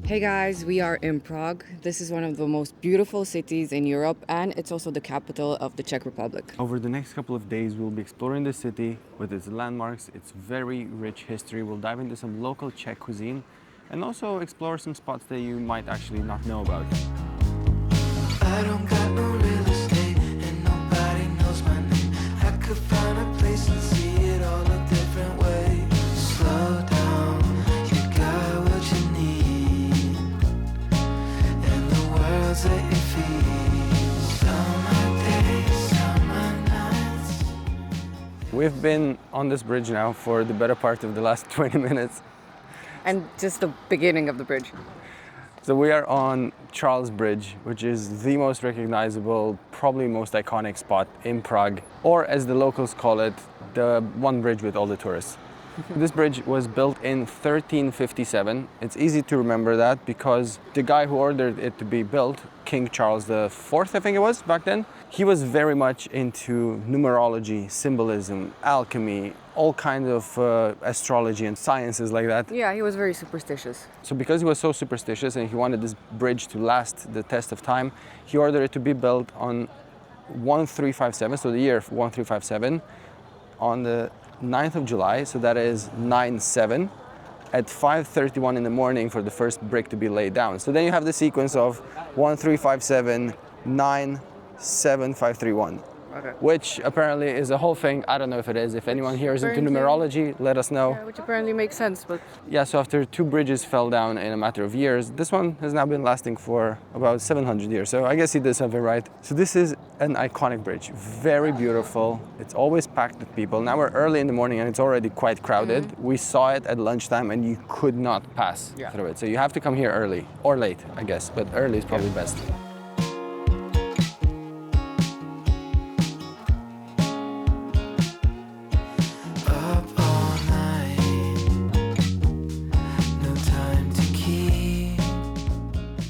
Hey guys, we are in Prague. This is one of the most beautiful cities in Europe, and it's also the capital of the Czech Republic. Over the next couple of days, we'll be exploring the city with its landmarks, its very rich history. We'll dive into some local Czech cuisine and also explore some spots that you might actually not know about. I don't got no real estate and nobody knows my name. I could find a place and see it all a different way. Slow down, you got what you need, and the world's at your feet. Summer days, summer nights. We've been on this bridge now for the better part of the last 20 minutes. And just the beginning of the bridge. So we are on Charles Bridge, which is the most recognizable, probably most iconic spot in Prague, or as the locals call it, the one bridge with all the tourists. This bridge was built in 1357. It's easy to remember that because the guy who ordered it to be built, King Charles IV, I think it was back then, he was very much into numerology, symbolism, alchemy, all kinds of astrology and sciences like that. Yeah, he was very superstitious. So because he was so superstitious and he wanted this bridge to last the test of time, he ordered it to be built on 1357, so the year 1357, on the 9th of July, so that is 9/7, at 5:31 in the morning for the first brick to be laid down. So then you have the sequence of 1357, 9, 7, 531. Okay. Which apparently is a whole thing. I don't know if it is. If anyone here is into numerology, let us know. Yeah, which apparently makes sense, but... Yeah, so after two bridges fell down in a matter of years, this one has now been lasting for about 700 years. So I guess he did something right. So this is an iconic bridge, very beautiful. It's always packed with people. Now we're early in the morning and it's already quite crowded. We saw it at lunchtime and you could not pass through it. So you have to come here early or late, I guess, but early is probably best.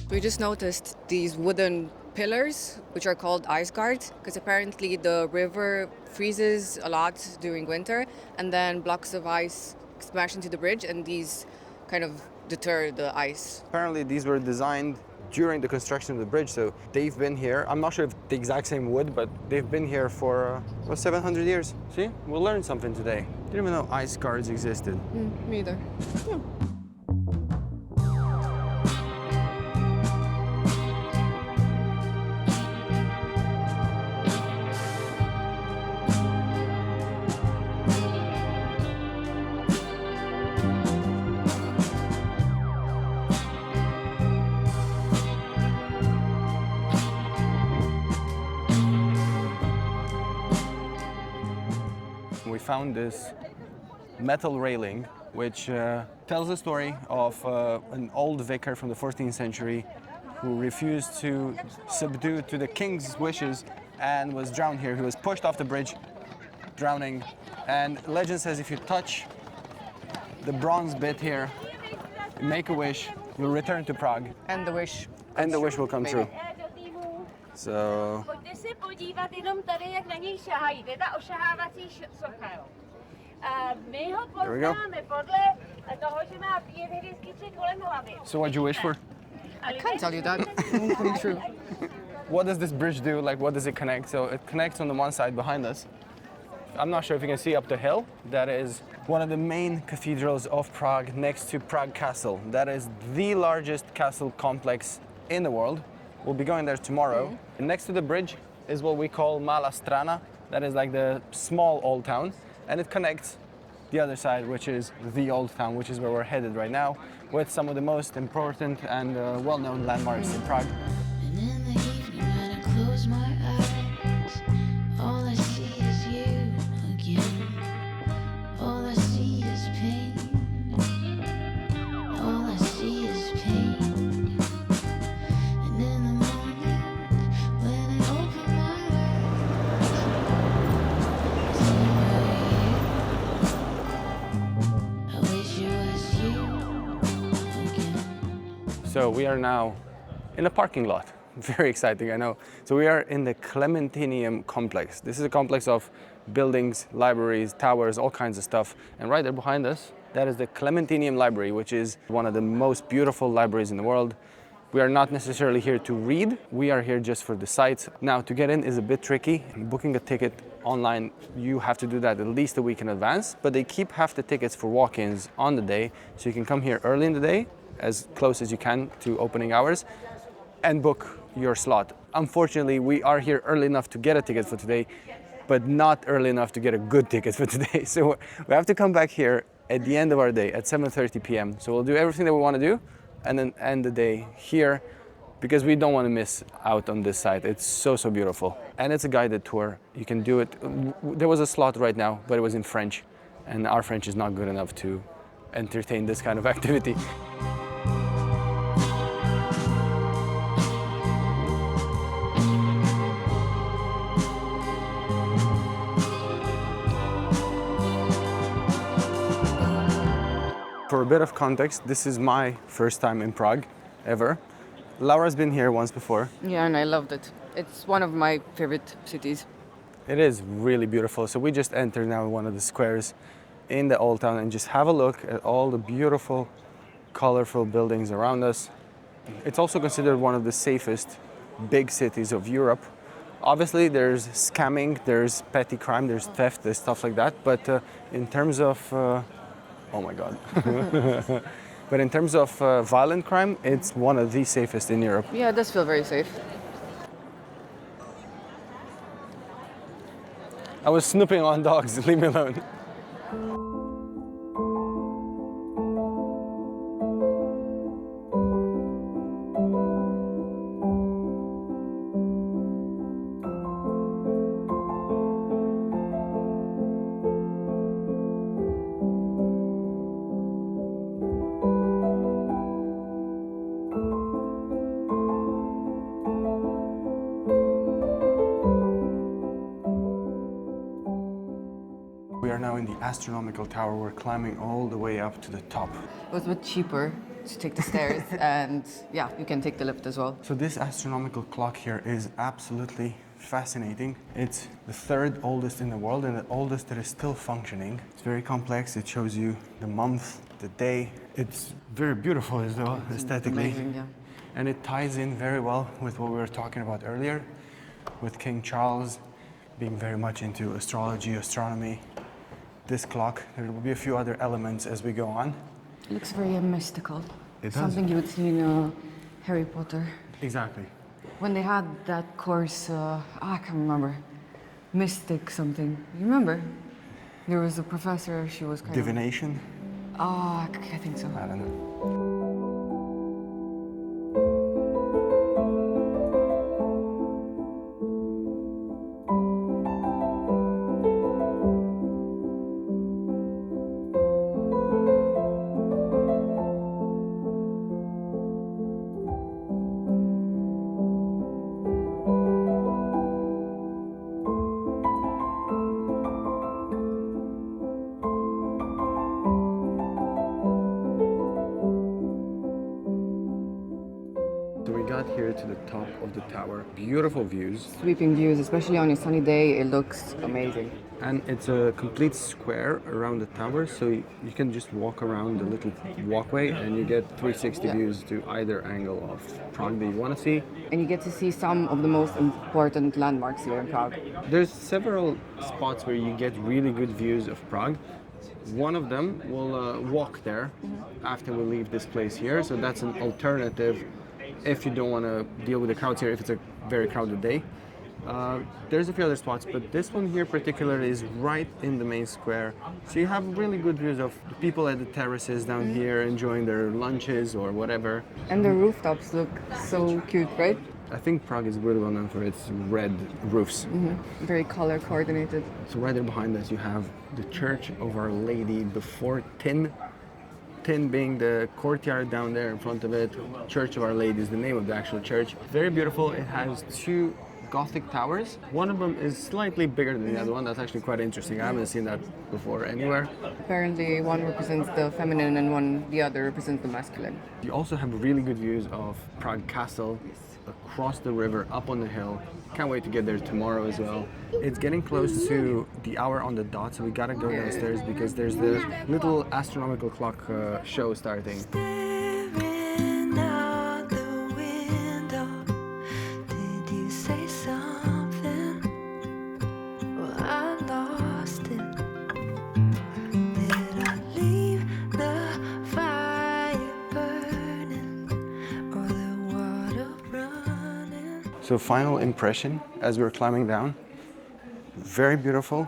We just noticed these wooden pillars, which are called ice guards, because apparently the river freezes a lot during winter, and then blocks of ice smash into the bridge, and these kind of deter the ice. Apparently these were designed during the construction of the bridge, so they've been here. I'm not sure if the exact same wood, but they've been here for 700 years. See, we'll learn something today. Didn't even know ice guards existed. Me either. Yeah. We found this metal railing which tells the story of an old vicar from the 14th century who refused to subdue to the king's wishes and was drowned here. He was pushed off the bridge, drowning. And legend says if you touch the bronze bit here, make a wish, you'll return to Prague. And the wish. And the wish will come true. So... Pojďte se podívat jenom tady, jak na něj šahají. To je ta ošahávací socha, jo. A my ho poznáme podle toho, že má 5 hvězdiček kolem hlavy. So what'd you wish for? I can't tell you that. It won't come true. What does this bridge do? Like, what does it connect? So it connects on the one side behind us. I'm not sure if you can see up the hill. That is one of the main cathedrals of Prague next to Prague Castle. That is the largest castle complex in the world. We'll be going there tomorrow. And next to the bridge is what we call Mala Strana. That is like the small old town. And it connects the other side, which is the old town, which is where we're headed right now, with some of the most important and well-known landmarks in Prague. And in the evening when I close my eyes, all I see is you again. All I see is pain. All I see is pain. And in the morning when I open my eyes, I wish it was you again. So we are now in a parking lot. Very exciting, I know. So we are in the Clementinium complex. This is a complex of buildings, libraries, towers, all kinds of stuff. And right there behind us, That is the Clementinium Library, which is one of the most beautiful libraries in the world. We are not necessarily here to read, we are here just for the sights. Now, to get in is a bit tricky. Booking a ticket online, you have to do that at least a week in advance, but they keep half the tickets for walk-ins on the day, so you can come here early in the day, as close as you can to opening hours, and book your slot. Unfortunately, we are here early enough to get a ticket for today, but not early enough to get a good ticket for today. So we have to come back here at the end of our day at 7:30 p.m. So we'll do everything that we want to do and then end the day here because we don't want to miss out on this site. It's so beautiful. And it's a guided tour. You can do it. There was a slot right now, but it was in French, and our French is not good enough to entertain this kind of activity. For a bit of context, this is my first time in Prague, ever. Laura's been here once before. Yeah, and I loved it. It's one of my favorite cities. It is really beautiful. So we just entered now one of the squares in the old town and just have a look at all the beautiful, colorful buildings around us. It's also considered one of the safest big cities of Europe. Obviously, there's scamming, there's petty crime, there's theft, there's stuff like that. But in terms of oh my God. But in terms of violent crime, it's one of the safest in Europe. Yeah, it does feel very safe. I was snooping on dogs, leave me alone. We are now in the Astronomical Tower. We're climbing all the way up to the top. It was a bit cheaper to take the stairs, and yeah, you can take the lift as well. So this astronomical clock here is absolutely fascinating. It's the third oldest in the world and the oldest that is still functioning. It's very complex. It shows you the month, the day. It's very beautiful as well, aesthetically. Amazing, yeah. And it ties in very well with what we were talking about earlier, with King Charles being very much into astrology, astronomy. This clock, there will be a few other elements as we go on. It looks very mystical. It does. Something you would see in Harry Potter. Exactly. When they had that course, I can't remember, mystic something. You remember? There was a professor, she was kind Divination? of... Oh, I think so. I don't know. So we got here to the top of the tower. Beautiful views. Sweeping views, especially on a sunny day, it looks amazing. And it's a complete square around the tower, so you can just walk around the little walkway and you get 360 views to either angle of Prague that you want to see. And you get to see some of the most important landmarks here in Prague. There's several spots where you get really good views of Prague. One of them, we'll walk there after we leave this place here, so that's an alternative if you don't want to deal with the crowds here, if it's a very crowded day. There's a few other spots, but this one here particularly is right in the main square. So you have really good views of the people at the terraces down here enjoying their lunches or whatever. And the rooftops look so cute, right? I think Prague is really well known for its red roofs. Very color coordinated. So right there behind us you have the Church of Our Lady before Tin. Tin being the courtyard down there in front of it. Church of Our Lady is the name of the actual church. Very beautiful. It has two Gothic towers. One of them is slightly bigger than the other one. That's actually quite interesting. I haven't seen that before anywhere. Apparently one represents the feminine and the other represents the masculine. You also have really good views of Prague Castle. across the river, up on the hill. Can't wait to get there tomorrow as well. It's getting close to the hour on the dot, so we gotta go downstairs because there's the little astronomical clock show starting. Staring out the window. Did you say something? Well, I lost it. Did I leave the fire burning or the water running? So final impression as we're climbing down, very beautiful,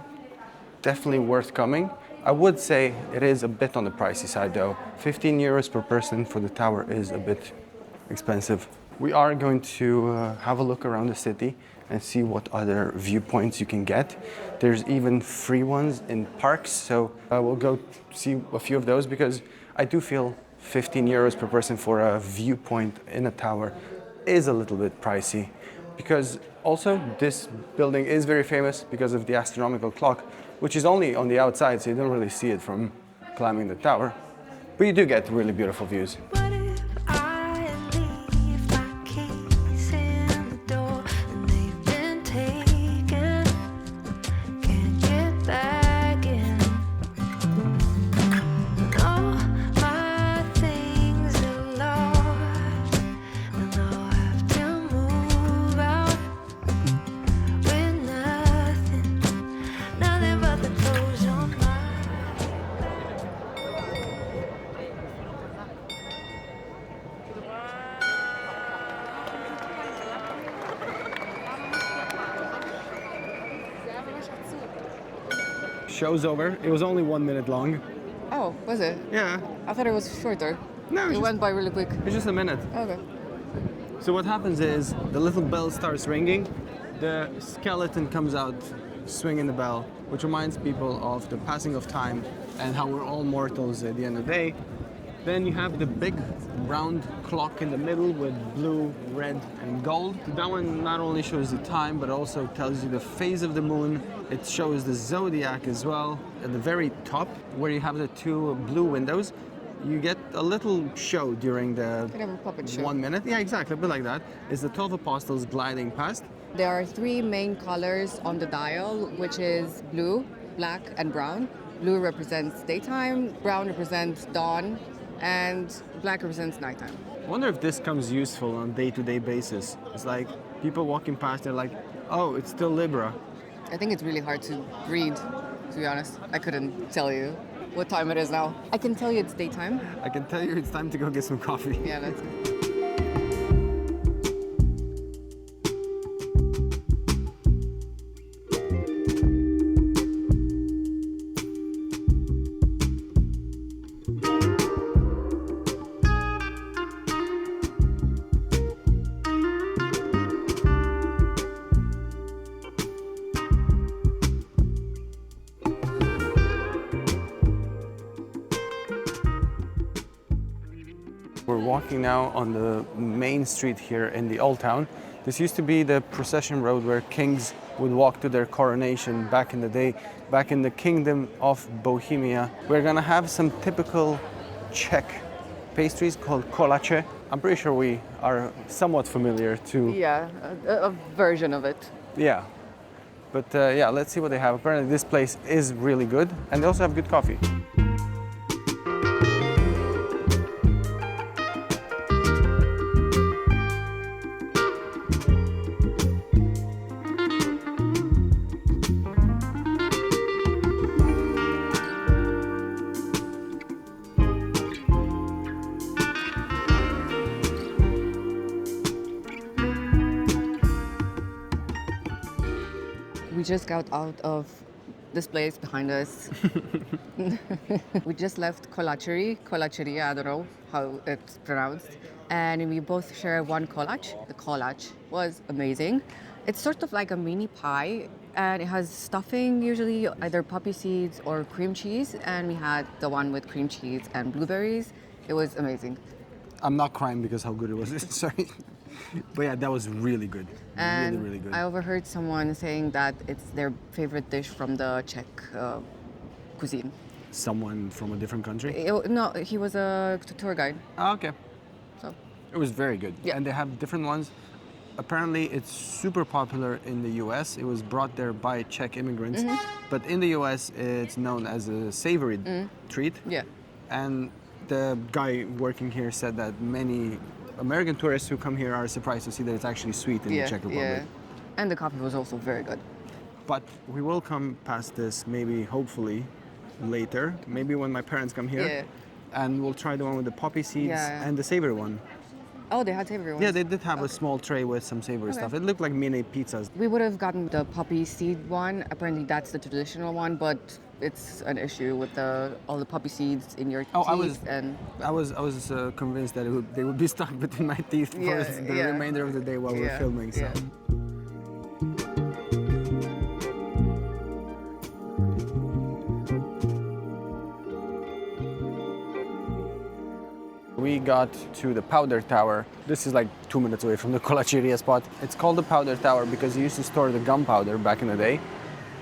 definitely worth coming. I would say it is a bit on the pricey side though. 15 euros per person for the tower is a bit expensive. We are going to have a look around the city and see what other viewpoints you can get. There's even free ones in parks, so we'll go see a few of those because I do feel 15 euros per person for a viewpoint in a tower is a little bit pricey. Because also this building is very famous because of the astronomical clock, which is only on the outside, so you don't really see it from climbing the tower. But you do get really beautiful views. What if I leave my keys in the door and they've been taken? Can't get back in. All my things are lost, and I'll have to move out with nothing but the clothes on my. Show's over. It was only 1 minute long. Oh, was it? Yeah, I thought it was shorter. No, it just- went by really quick. it's just a minute. Okay. So what happens is the little bell starts ringing, the skeleton comes out swinging the bell, which reminds people of the passing of time and how we're all mortals at the end of the day. Then you have the big round clock in the middle with blue, red and gold. That one not only shows the time but also tells you the phase of the moon. It shows the zodiac as well. At the very top where you have the two blue windows, you get a little show during the Kind of a puppet show. 1 minute. Yeah, exactly, a bit like that. Is the 12 apostles gliding past. There are three main colors on the dial, which is blue, black, and brown. Blue represents daytime, brown represents dawn, and black represents nighttime. I wonder if this comes useful on a day-to-day basis. It's like people walking past, they're like, oh, it's still Libra. I think it's really hard to read, to be honest. I couldn't tell you what time it is now. I can tell you it's daytime. I can tell you it's time to go get some coffee. Yeah, that's good. We're walking now on the main street here in the Old Town. This used to be the procession road where kings would walk to their coronation back in the day, back in the kingdom of Bohemia. We're gonna have some typical Czech pastries called Kolache. I'm pretty sure we are somewhat familiar to. Yeah, a version of it. Yeah. But yeah, let's see what they have. Apparently this place is really good and they also have good coffee. We just got out of this place behind us. We just left Kolacheria, I don't know how it's pronounced. And we both share one kolache. The kolache was amazing. It's sort of like a mini pie and it has stuffing, usually either poppy seeds or cream cheese. And we had the one with cream cheese and blueberries. It was amazing. I'm not crying because how good it was. Sorry. But yeah, that was really good. And really good. I overheard someone saying that it's their favorite dish from the Czech cuisine. Someone from a different country? No, he was a tour guide. Oh, okay. So It was very good. Yeah. And they have different ones. apparently it's super popular in the US. It was brought there by Czech immigrants. But in the US, it's known as a savory treat. Yeah. And the guy working here said that many American tourists who come here are surprised to see that it's actually sweet in the Czech Republic. And the coffee was also very good. But we will come past this maybe, hopefully, later. Maybe when my parents come here. Yeah. And we'll try the one with the poppy seeds and the savory one. Oh, they had savory ones? Yeah, they did have a small tray with some savory stuff. It looked like mini pizzas. We would have gotten the poppy seed one. Apparently that's the traditional one, but it's an issue with all the poppy seeds in your teeth. I was convinced that they would be stuck between my teeth for the remainder of the day while we're filming. So. We got to the Powder Tower. This is like 2 minutes away from the Kolache spot. It's called the Powder Tower because you used to store the gunpowder back in the day.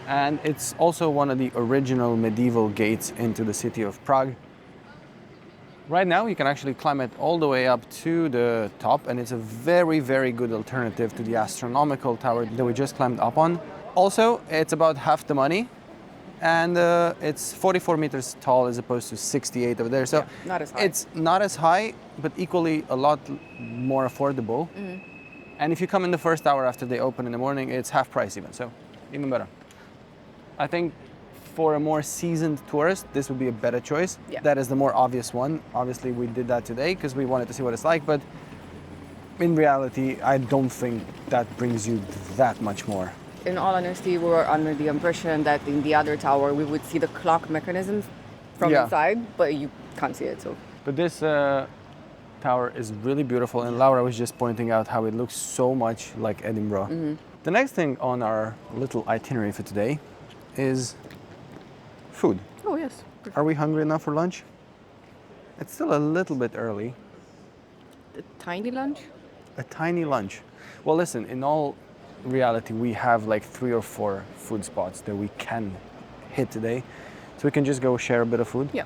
And it's also one of the original medieval gates into the city of Prague. Right now you can actually climb it all the way up to the top, and it's a very, very good alternative to the Astronomical Tower that we just climbed up on. Also, it's about half the money. And it's 44 meters tall as opposed to 68 over there. So not as high. It's not as high, but equally a lot more affordable. And if you come in the first hour after they open in the morning, it's half price even, so even better. I think for a more seasoned tourist, this would be a better choice. Yeah. That is the more obvious one. Obviously, we did that today because we wanted to see what it's like, but in reality, I don't think that brings you that much more. In all honesty, we were under the impression that in the other tower we would see the clock mechanism from inside, but you can't see it. So. But this tower is really beautiful, and Laura was just pointing out how it looks so much like Edinburgh. The next thing on our little itinerary for today is food. Oh yes. Are we hungry enough for lunch? It's still a little bit early. A tiny lunch? A tiny lunch. Well, listen, in all reality, we have like 3 or 4 food spots that we can hit today. So we can just go share a bit of food. Yeah.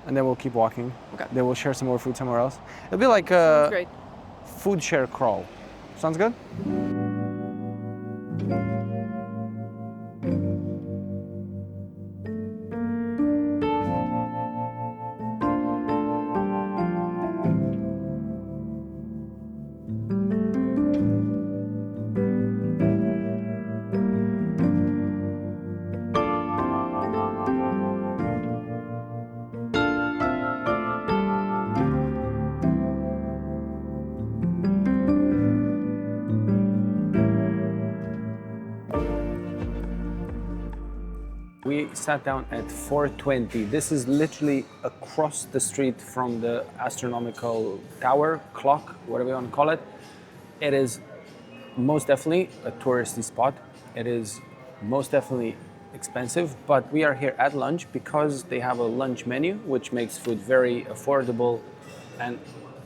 And then we'll keep walking. Okay. Then we'll share some more food somewhere else. It'll be like Sounds a great. food share crawl. Sounds good? We sat down at 4:20. This is literally across the street from the Astronomical Tower, clock, whatever you want to call it. It is most definitely a touristy spot. It is most definitely expensive, but we are here at lunch because they have a lunch menu, which makes food very affordable, and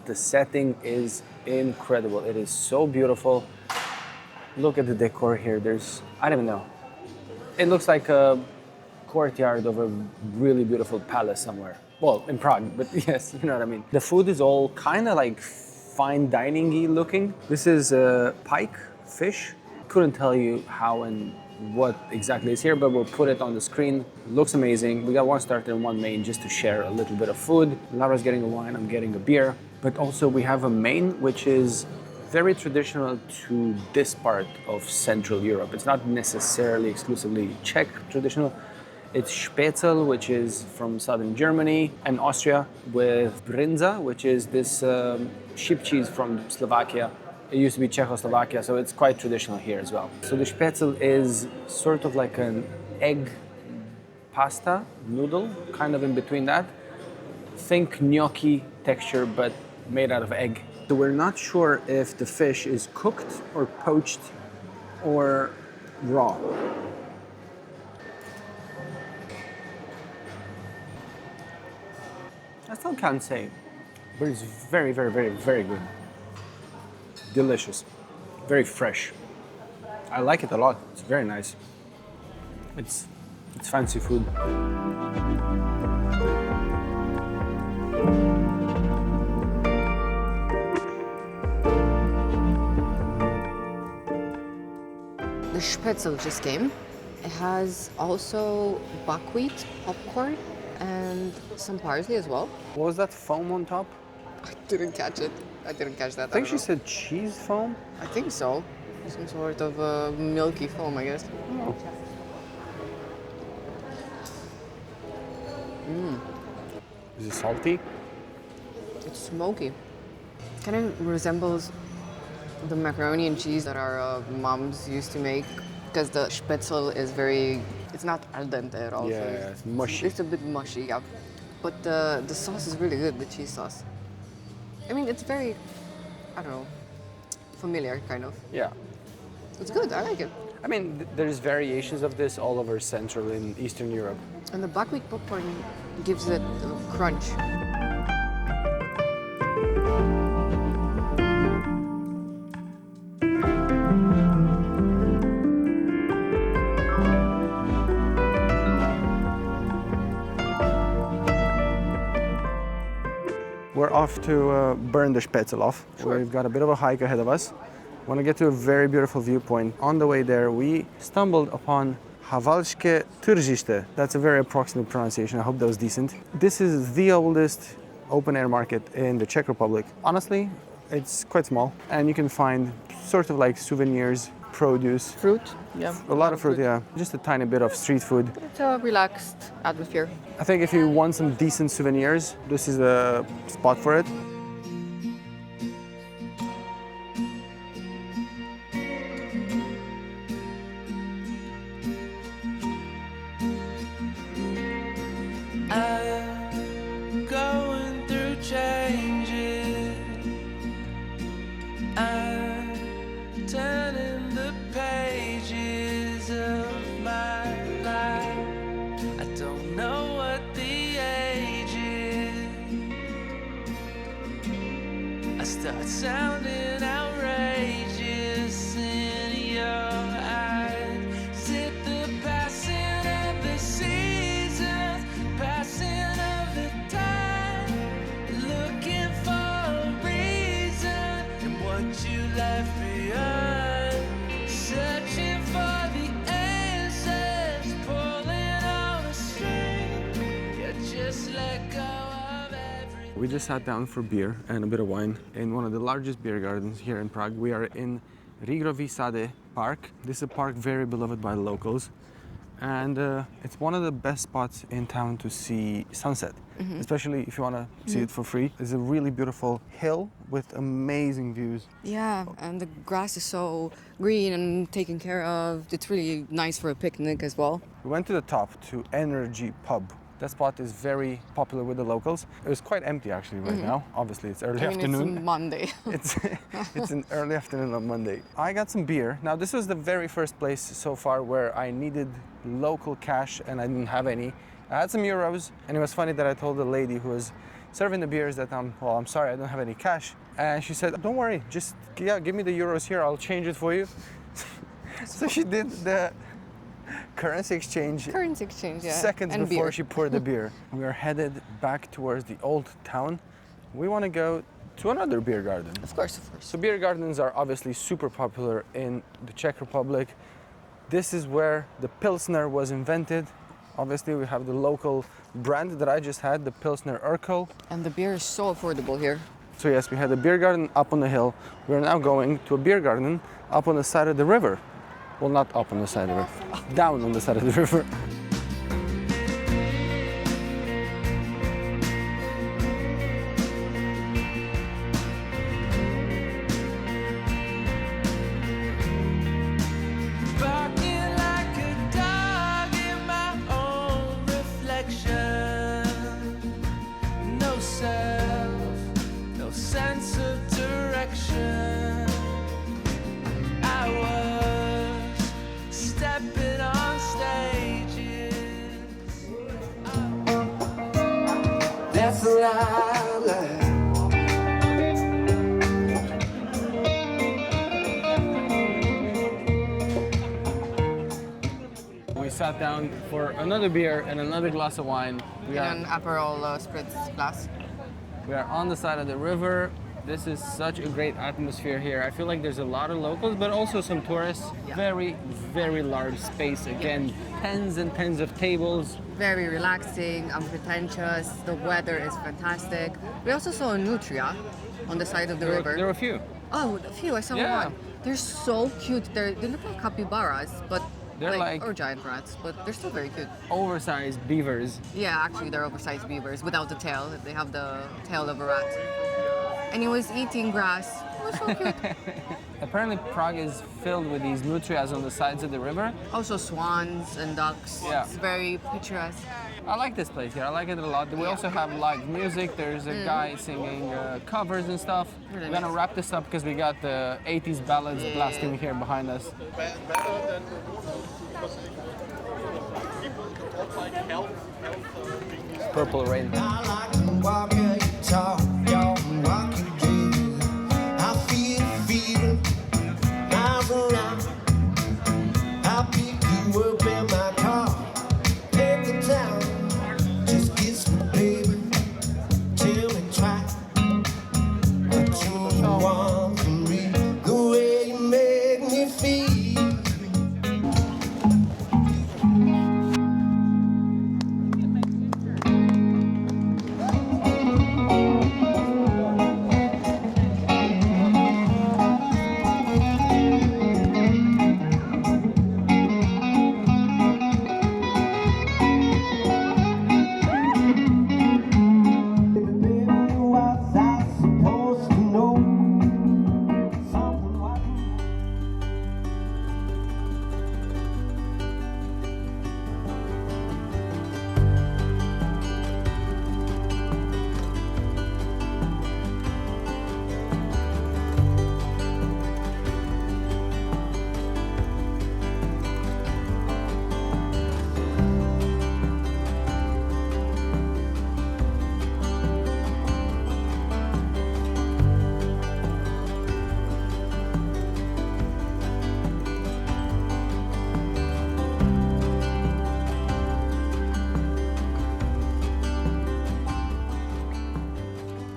the setting is incredible. It is so beautiful. Look at the decor here. I don't even know. It looks like a courtyard of a really beautiful palace somewhere. Well, in Prague, but yes, you know what I mean. The food is all kind of like fine dining-y looking. This is pike fish. Couldn't tell you how and what exactly is here, but we'll put it on the screen. Looks amazing. We got one starter and one main just to share a little bit of food. Laura's getting a wine, I'm getting a beer. But also we have a main, which is very traditional to this part of Central Europe. It's not necessarily exclusively Czech traditional. It's Spätzle, which is from southern Germany and Austria, with brinza, which is this sheep cheese from Slovakia. It used to be Czechoslovakia, so it's quite traditional here as well. So the Spätzle is sort of like an egg pasta noodle, kind of in between that. Think gnocchi texture, but made out of egg. So we're not sure if the fish is cooked or poached or raw. I still can't say, but it's very, very, very, very good. Delicious, very fresh. I like it a lot. It's very nice. It's fancy food. The Spätzle just came. It has also buckwheat popcorn and some parsley as well. What was that foam on top? I didn't catch it. I didn't catch that. I think she said cheese foam. I think so. Some sort of milky foam, I guess. Oh. Is it salty? It's smoky. Kind of resembles the macaroni and cheese that our moms used to make, because the Spätzle is it's not al dente at all. Yeah, so it's mushy. It's a bit mushy, yeah. But the sauce is really good, the cheese sauce. I mean, it's very, I don't know, familiar, kind of. Yeah. It's good, I like it. I mean, there's variations of this all over Central and Eastern Europe. And the buckwheat popcorn gives it a crunch. We're off to burn the Spätzle off. Sure. We've got a bit of a hike ahead of us. Want to get to a very beautiful viewpoint. On the way there, we stumbled upon Hawalskie Tržište. That's a very approximate pronunciation. I hope that was decent. This is the oldest open-air market in the Czech Republic. Honestly, it's quite small, and you can find sort of like souvenirs, produce. Fruit, yeah. A lot of fruit, yeah. Just a tiny bit of street food. It's a relaxed atmosphere. I think if you want some decent souvenirs, this is the spot for it. I'm going through changes. I'm turning the pages of my life. I don't know what the age is. I start sounding outrageous in your eyes. Is it the passing of the seasons, passing of the time, looking for a reason and what you left behind, searching for the answers, pulling on a string, you just let go of everything. We just sat down for beer and a bit of wine in one of the largest beer gardens here in Prague. We are in Riverside Park. This is a park very beloved by the locals, and it's one of the best spots in town to see sunset, especially if you want to see it for free. It's a really beautiful hill with amazing views. Yeah, and the grass is so green and taken care of. It's really nice for a picnic as well. We went to the top to Energy Pub. That spot is very popular with the locals. It was quite empty actually right now. Obviously it's early afternoon. It's Monday. It's an early afternoon on Monday. I got some beer. Now this was the very first place so far where I needed local cash and I didn't have any. I had some euros, and it was funny that I told the lady who was serving the beers that I'm sorry, I don't have any cash. And she said, don't worry, just give me the euros here, I'll change it for you. So she did the currency exchange Yeah. seconds and before beer. she poured the beer. We are headed back towards the old town. We want to go to another beer garden. Of course. So beer gardens are obviously super popular in the Czech Republic. This is where the Pilsner was invented. Obviously we have the local brand that I just had, the Pilsner Urkel. And the beer is so affordable here. So yes, we had a beer garden up on the hill. We're now going to a beer garden up on the side of the river. Well, not up on the side of the river, down on the side of the river. Barking like a dog in my own reflection. No self, no sense of direction. I was stepping on stages. That's a lie. We sat down for another beer and another glass of wine. In an Aperol Spritz glass. We are on the side of the river. This is such a great atmosphere here. I feel like there's a lot of locals, but also some tourists. Yeah. Very, very large space. Again, tens and tens of tables. Very relaxing, unpretentious. The weather is fantastic. We also saw a nutria on the side of the river. There were a few. Oh, a few. I saw Yeah. one. They're so cute. They look like capybaras, but They're like- or giant rats, but they're still very cute. Oversized beavers. Yeah, actually, they're oversized beavers without the tail. They have the tail of a rat. And he was eating grass. It was so cute. Apparently Prague is filled with these nutrias on the sides of the river. Also, swans and ducks. Yeah. It's very picturesque. I like this place here. I like it a lot. We also have live music. There's a guy singing covers and stuff. Really We're gonna nice. wrap this up because we got the 80s ballads blasting here behind us. Purple Rain. I like to walk and talk, y'all, walk and dream. I feel the feeling, miles around. I'll pick you up in my car, take the town. Just kiss me, baby. Tell me twice what you want from me. The way you make me feel.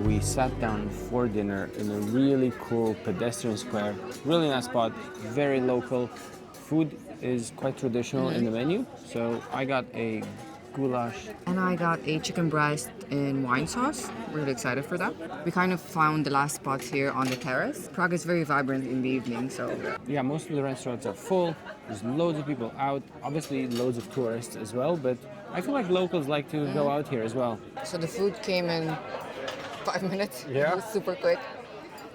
We sat down for dinner in a really cool pedestrian square. Really nice spot, very local. Food is quite traditional in the menu. So I got a goulash. And I got a chicken breast in wine sauce. Really excited for that. We kind of found the last spots here on the terrace. Prague is very vibrant in the evening, so Yeah, most of the restaurants are full. There's loads of people out. Obviously, loads of tourists as well. But I feel like locals like to go out here as well. So the food came in 5 minutes. Yeah. It was super quick,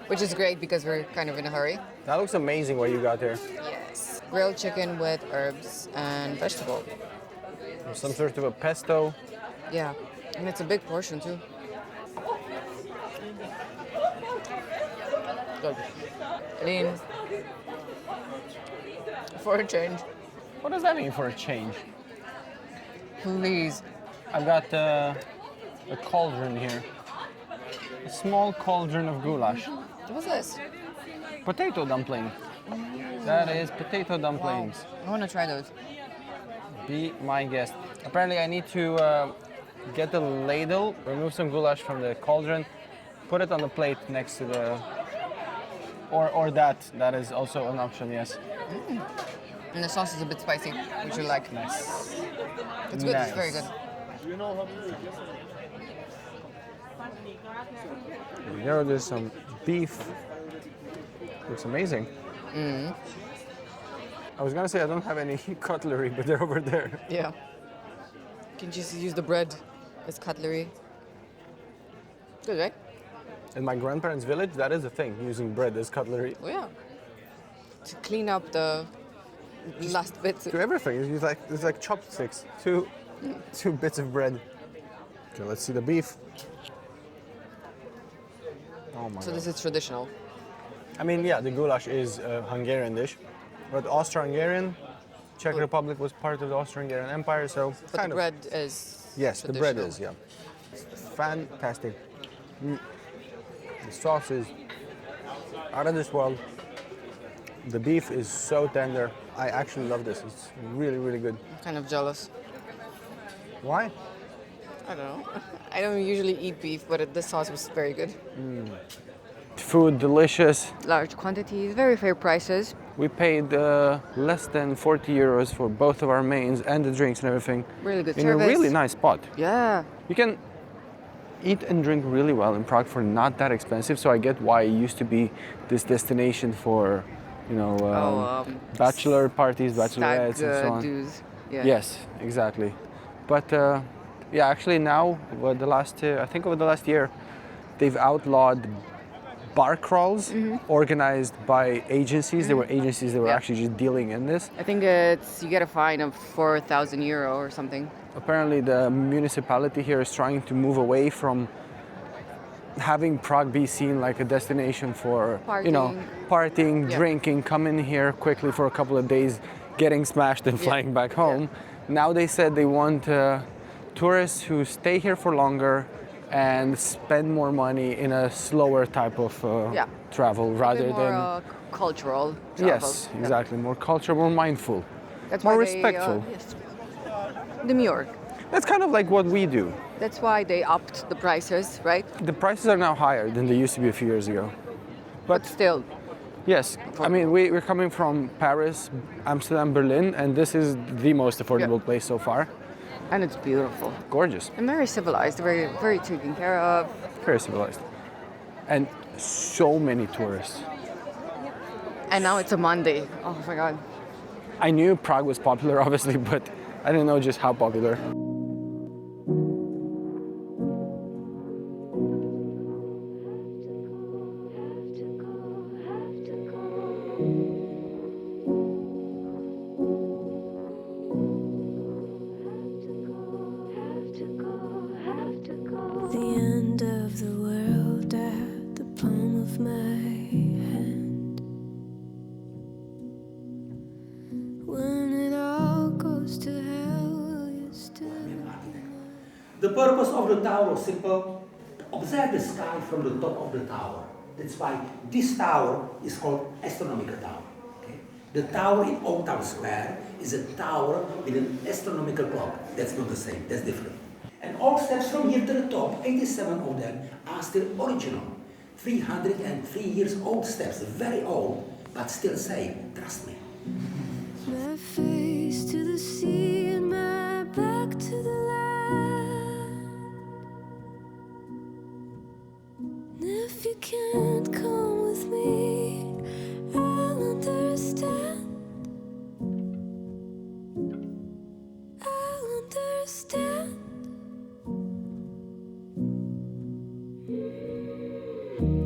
which is great because we're kind of in a hurry. That looks amazing what you got there. Yes. Grilled chicken with herbs and vegetable. Some sort of a pesto. Yeah. And it's a big portion too. Good. Lean. For a change. What does that mean for a change? Please. I've got a cauldron here. A small cauldron of goulash. What's this? Potato dumpling. That is potato dumplings. I want to try those. Be my guest. Apparently I need to get the ladle, remove some goulash from the cauldron, put it on the plate next to the... Or that. That is also an option, yes. And the sauce is a bit spicy, which you like. Nice. It's good, Nice. it's very good. There's some beef. Looks amazing. I was gonna say I don't have any cutlery, but they're over there. Yeah. You can just use the bread as cutlery. Good, right? In my grandparents' village, that is a thing, using bread as cutlery. Oh, yeah. To clean up the last bits. To everything, it's like chopsticks. Two bits of bread. Okay, let's see the beef. Oh my So god. this is traditional. I mean, yeah, the goulash is a Hungarian dish, but Austro-Hungarian, Czech Republic was part of the Austro-Hungarian Empire, so But kind the of. bread is Yes, the bread traditional. is, yeah. Fantastic. The sauce is out of this world. The beef is so tender. I actually love this. It's really, really good. I'm kind of jealous. Why? I don't know. I don't usually eat beef, but this sauce was very good. food, delicious. Large quantities, very fair prices. We paid less than 40 euros for both of our mains and the drinks and everything. Really good in service. a really nice spot. Yeah. You can eat and drink really well in Prague for not that expensive, so I get why it used to be this destination for, you know, bachelor parties, bachelorettes, and so on. Dues. Yeah. Yes, exactly. But yeah, actually now, over the last, I think over the last year, they've outlawed bar crawls organized by agencies. There were agencies that were actually just dealing in this. I think it's you get a fine of 4,000 euro or something. Apparently the municipality here is trying to move away from having Prague be seen like a destination for, you know, partying, drinking, come in here quickly for a couple of days, getting smashed and flying back home. Now they said they want tourists who stay here for longer and spend more money in a slower type of travel rather more, than cultural travel. Yes, exactly. More cultural, more mindful, That's more why respectful. Demure. That's kind of like what we do. That's why they upped the prices, right? The prices are now higher than they used to be a few years ago. But still. Yes, I mean, we're coming from Paris, Amsterdam, Berlin, and this is the most affordable place so far. And it's beautiful. Gorgeous. And very civilized, very, very taken care of. Very civilized. And so many tourists. And now it's a Monday. Oh my God. I knew Prague was popular, obviously, but I didn't know just how popular. The end of the world at the palm of my hand. When it all goes to hell, you still. The purpose of the tower is simple: observe the sky from the top of the tower. That's why this tower is called Astronomical Tower. Okay? The tower in Old Town Square is a tower with an astronomical clock. That's not the same, that's different. And all steps from here to the top, 87 of them, are still original. 303 years old steps, very old, but still same, trust me. My face to the sea and my back to the land. And if you can't come with me, I'll understand. I'll understand.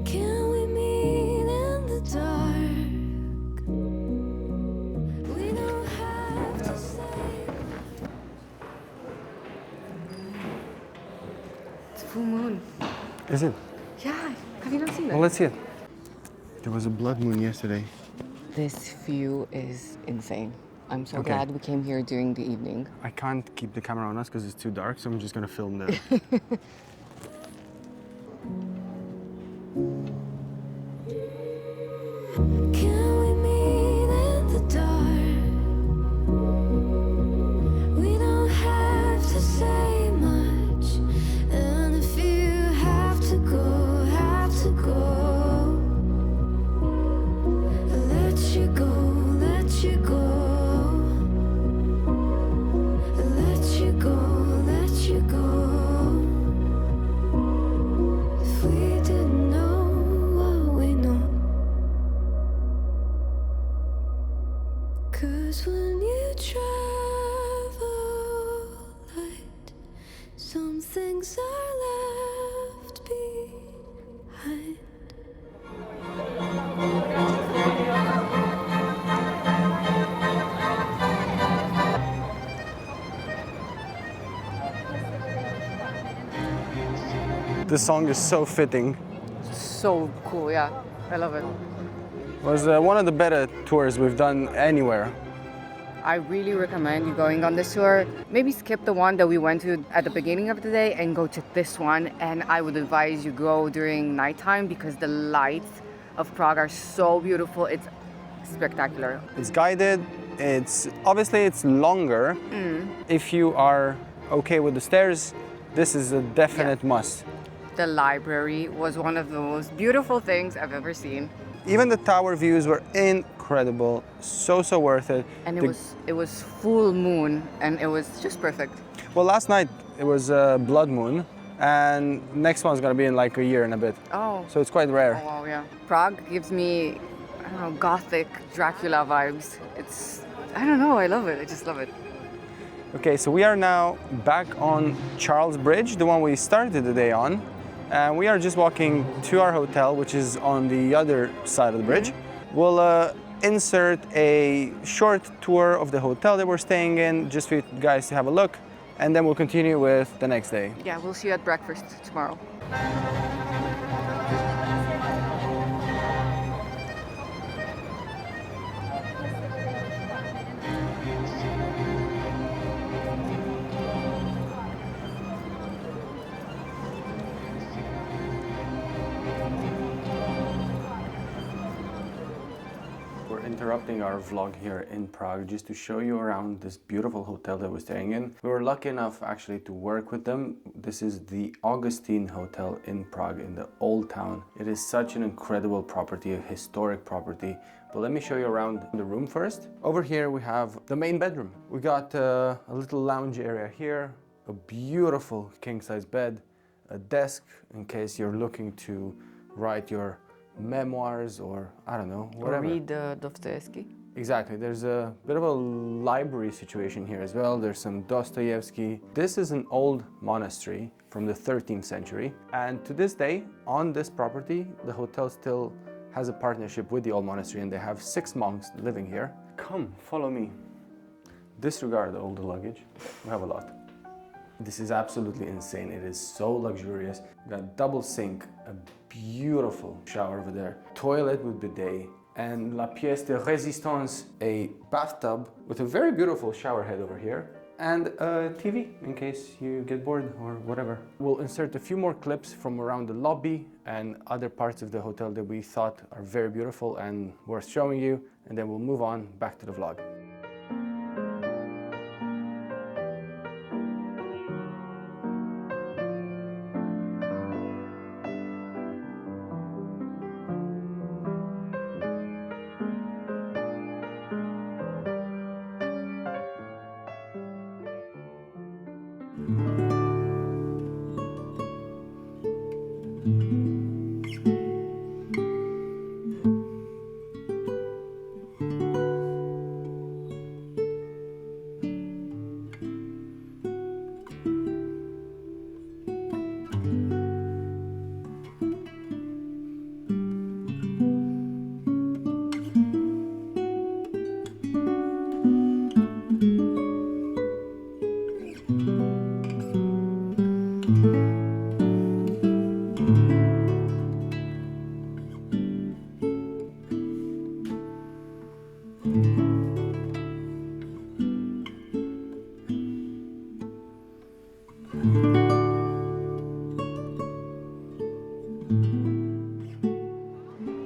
Can we meet in the dark? We don't have to say. It's full moon. Is it? Yeah. Have you not seen it? Well, let's see it. There was a blood moon yesterday. This view is insane. I'm so glad we came here during the evening. I can't keep the camera on us because it's too dark, so I'm just going to film the... Can we meet in the dark? We don't have to say much. And if you have to go, let you go, let you go. Let you go, let you go. If we didn't know what we know. 'Cause when you travel light, some things are left behind. This song is so fitting. So cool, yeah. I love it. It was one of the better tours we've done anywhere. I really recommend you going on this tour. Maybe skip the one that we went to at the beginning of the day and go to this one. And I would advise you go during nighttime because the lights of Prague are so beautiful. It's spectacular. It's guided. It's obviously it's longer. If you are okay with the stairs, this is a definite must. the library was one of the most beautiful things I've ever seen. Even the tower views were incredible, so worth it. And it was full moon, and it was just perfect. Well, last night it was blood moon, and next one's gonna be in like a year and a bit. Oh. So it's quite rare. Oh, wow, yeah. Prague gives me, I don't know, Gothic Dracula vibes. I don't know, I love it. I just love it. Okay, so we are now back on Charles Bridge, the one we started the day on. And we are just walking to our hotel, which is on the other side of the bridge. We'll insert a short tour of the hotel that we're staying in, just for you guys to have a look. And then we'll continue with the next day. Yeah, we'll see you at breakfast tomorrow. Interrupting our vlog here in Prague just to show you around this beautiful hotel that we're staying in. We were lucky enough actually to work with them. This is the Augustine Hotel in Prague in the old town. It is such an incredible property, a historic property. But let me show you around the room first. Over here we have the main bedroom. We got a little lounge area here, a beautiful king-size bed, a desk in case you're looking to write your memoirs or I don't know, whatever. Or read Dostoevsky. Exactly. There's a bit of a library situation here as well. There's some Dostoevsky. This is an old monastery from the 13th century. And to this day, on this property, the hotel still has a partnership with the old monastery and they have 6 monks living here. Come, follow me. Disregard all the luggage. We have a lot. This is absolutely insane. It is so luxurious. We've got double sink, a beautiful shower over there, toilet with bidet, and la pièce de résistance, a bathtub with a very beautiful shower head over here, and a TV in case you get bored or whatever. We'll insert a few more clips from around the lobby and other parts of the hotel that we thought are very beautiful and worth showing you, and then we'll move on back to the vlog.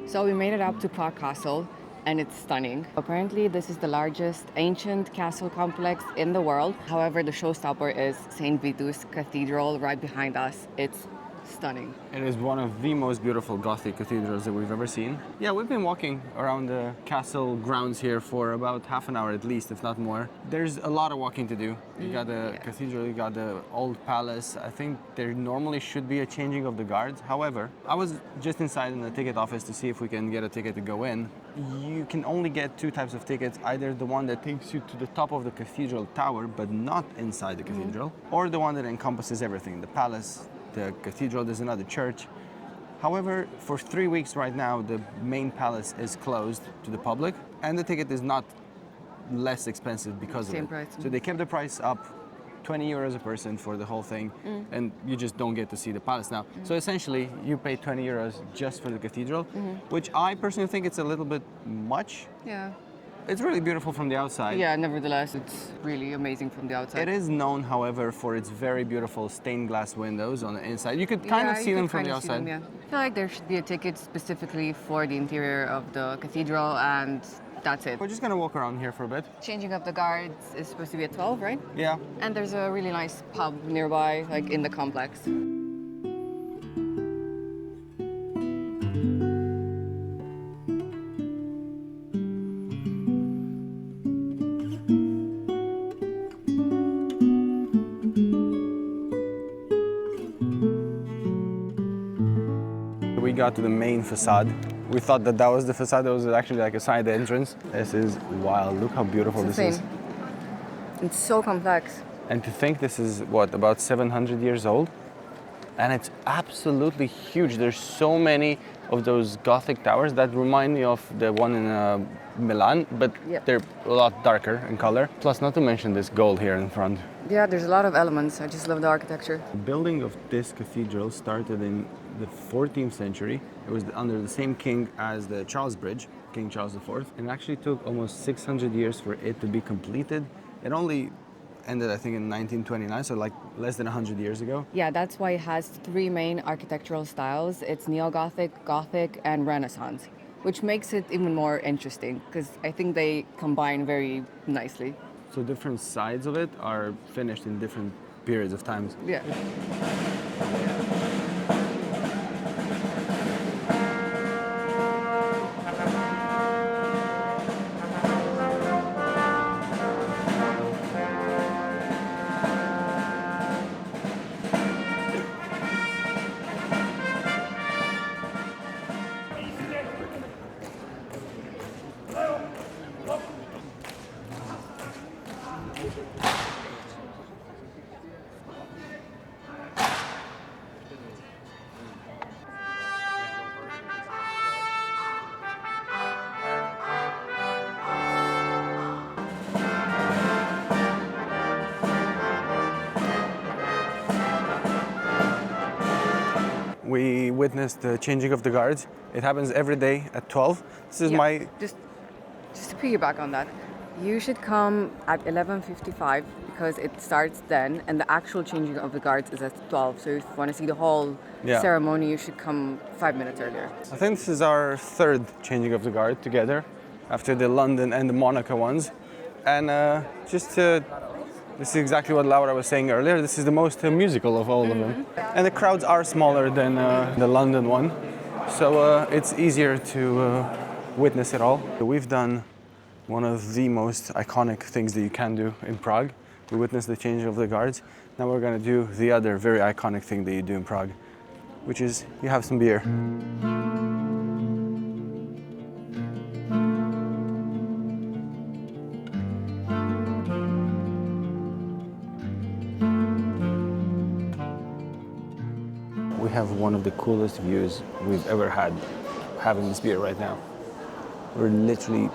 So we made it up to Prague Castle, and it's stunning. Apparently, this is the largest ancient castle complex in the world. However, the showstopper is St. Vitus Cathedral right behind us. It's stunning. It is one of the most beautiful Gothic cathedrals that we've ever seen. Yeah, we've been walking around the castle grounds here for about half an hour at least, if not more. There's a lot of walking to do. You got the cathedral, you got the old palace. I think there normally should be a changing of the guards. However, I was just inside in the ticket office to see if we can get a ticket to go in. You can only get 2 types of tickets, either the one that takes you to the top of the cathedral tower, but not inside the cathedral, or the one that encompasses everything, the palace, the cathedral, there's another church. However, for 3 weeks right now, the main palace is closed to the public, and the ticket is not less expensive because of it. Same price. So they kept the price up, 20 euros a person for the whole thing, and you just don't get to see the palace now. So essentially, you pay 20 euros just for the cathedral, which I personally think it's a little bit much. Yeah. It's really beautiful from the outside. Yeah, nevertheless, it's really amazing from the outside. It is known, however, for its very beautiful stained glass windows on the inside. You could kind of see them from the outside. I feel like there should be a ticket specifically for the interior of the cathedral, and that's it. We're just gonna walk around here for a bit. Changing of the guards is supposed to be at 12, right? Yeah. And there's a really nice pub nearby, like in the complex. got to the main facade. We thought that that was the facade. That was actually like a side entrance. This is wild. Look how beautiful this is. It's so complex. And to think this is, what, about 700 years old? And it's absolutely huge. There's so many of those Gothic towers that remind me of the one in Milan, but they're a lot darker in color. Plus, not to mention this gold here in front. Yeah, there's a lot of elements. I just love the architecture. The building of this cathedral started in the 14th century. It was under the same king as the Charles Bridge, King Charles IV. And it actually took almost 600 years for it to be completed. It only ended, I think, in 1929, so like less than 100 years ago. Yeah, that's why it has three main architectural styles. It's Neo-Gothic, Gothic, and Renaissance, which makes it even more interesting because I think they combine very nicely. So different sides of it are finished in different periods of times. Yeah. We witnessed the changing of the guards. It happens every day at 12. This is my... Just to piggyback on that, you should come at 11:55 because it starts then, and the actual changing of the guards is at 12. So if you want to see the whole ceremony, you should come 5 minutes earlier. I think this is our third changing of the guard together, after the London and the Monaco ones. And this is exactly what Laura was saying earlier. This is the most musical of all of them. And the crowds are smaller than the London one, so it's easier to witness it all. We've done one of the most iconic things that you can do in Prague. We witnessed the changing of the guards. Now we're going to do the other very iconic thing that you do in Prague, which is you have some beer. We have one of the coolest views we've ever had having this beer right now. We're literally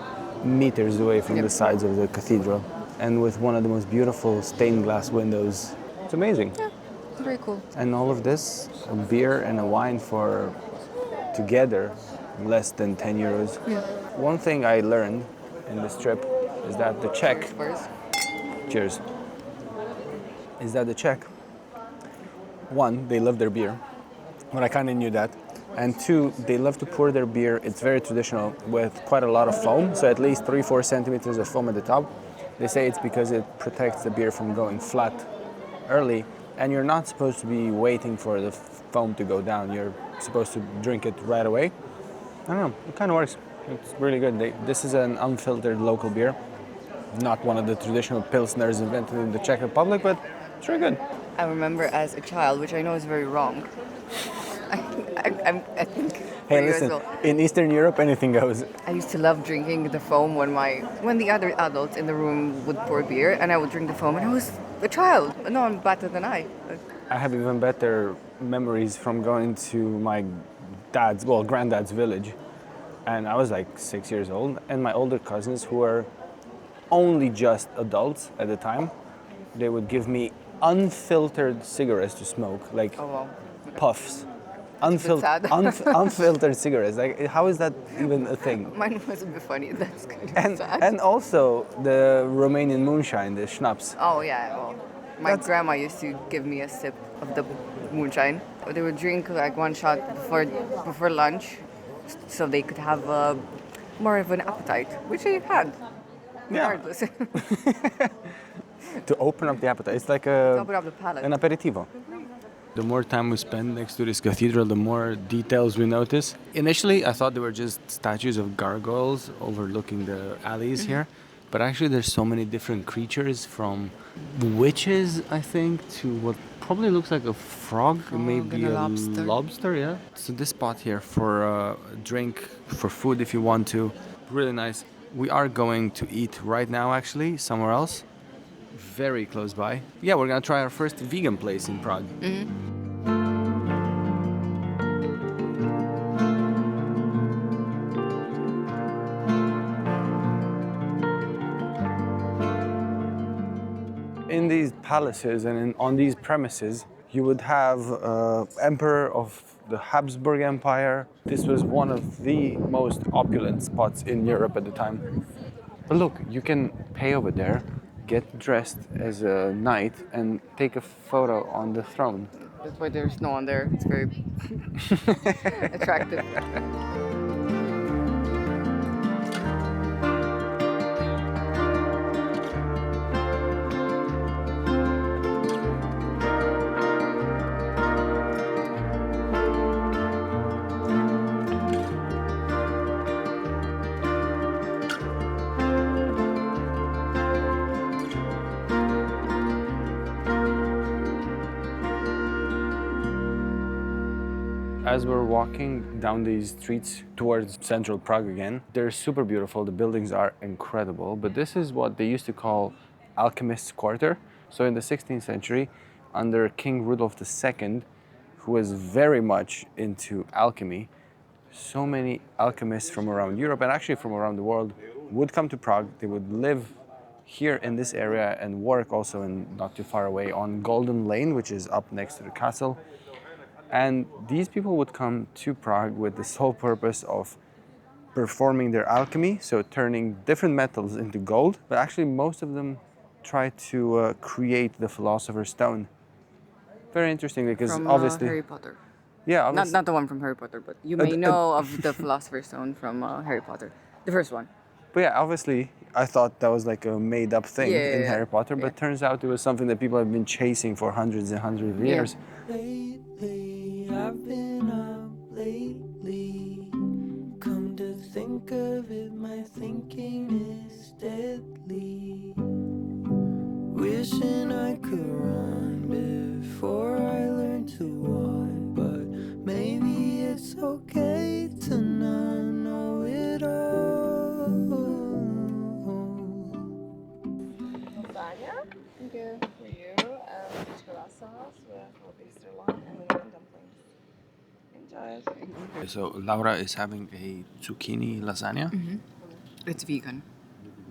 meters away from the sides of the cathedral and with one of the most beautiful stained glass windows. It's amazing. Yeah, very cool. And all of this, a beer and a wine for together, less than 10 euros. Yeah. One thing I learned in this trip is that the Czech, cheers, is that the Czech, one, they love their beer. But I kind of knew that. And two, they love to pour their beer, it's very traditional, with quite a lot of foam, so at least 3-4 centimeters of foam at the top. They say it's because it protects the beer from going flat early, and you're not supposed to be waiting for the foam to go down. You're supposed to drink it right away. I don't know, it kind of works. It's really good. This is an unfiltered local beer, not one of the traditional pilsners invented in the Czech Republic, but it's really good. I remember as a child, which I know is very wrong. I think. Hey, listen, in Eastern Europe, anything goes. I used to love drinking the foam when the other adults in the room would pour beer, and I would drink the foam, and I was a child. No one better than I. I have even better memories from going to my granddad's village, and I was like 6 years old, and my older cousins, who were only just adults at the time, they would give me unfiltered cigarettes to smoke, like puffs. Unfiltered cigarettes. Like, how is that even a thing? Mine was a bit funny. That's kind of sad. And also the Romanian moonshine, the schnapps. Oh yeah. Well, my grandma used to give me a sip of the moonshine. They would drink like one shot before lunch, so they could have more of an appetite, which I had. Regardless. To open up the appetite. It's like an aperitivo. The more time we spend next to this cathedral, the more details we notice. Initially, I thought they were just statues of gargoyles overlooking the alleys here, But actually there's so many different creatures, from witches, I think, to what probably looks like a frog, maybe and a a lobster. lobster, yeah. So this spot here for a drink, for food if you want to, really nice. We are going to eat right now actually, somewhere else, very close by. Yeah, we're gonna try our first vegan place in Prague. In these palaces and on these premises, you would have emperor of the Habsburg Empire. This was one of the most opulent spots in Europe at the time. But look, you can pay over there, get dressed as a knight, and take a photo on the throne. That's why there's no one there. It's very attractive. As we're walking down these streets towards central Prague again, they're super beautiful, the buildings are incredible, but this is what they used to call Alchemist's Quarter. So in the 16th century, under King Rudolf II, who was very much into alchemy, so many alchemists from around Europe and actually from around the world would come to Prague. They would live here in this area and work also in not too far away on Golden Lane, which is up next to the castle. And these people would come to Prague with the sole purpose of performing their alchemy, so turning different metals into gold. But actually most of them try to create the Philosopher's Stone. Very interesting, because From obviously... Harry Potter. Yeah, obviously. Not the one from Harry Potter, but you may know of the Philosopher's Stone from Harry Potter. The first one. But yeah, obviously, I thought that was like a made-up thing in Harry Potter, but turns out it was something that people have been chasing for hundreds and hundreds of years. Lately, I've been up lately. Come to think of it, my thinking is deadly. Wishing I could run before I learn to walk, but maybe it's okay to not know it all. Lasagna. Thank you. For you, chocolate sauce with Oyster sirloin and lemon dumplings. Enjoy. So Laura is having a zucchini lasagna. It's vegan.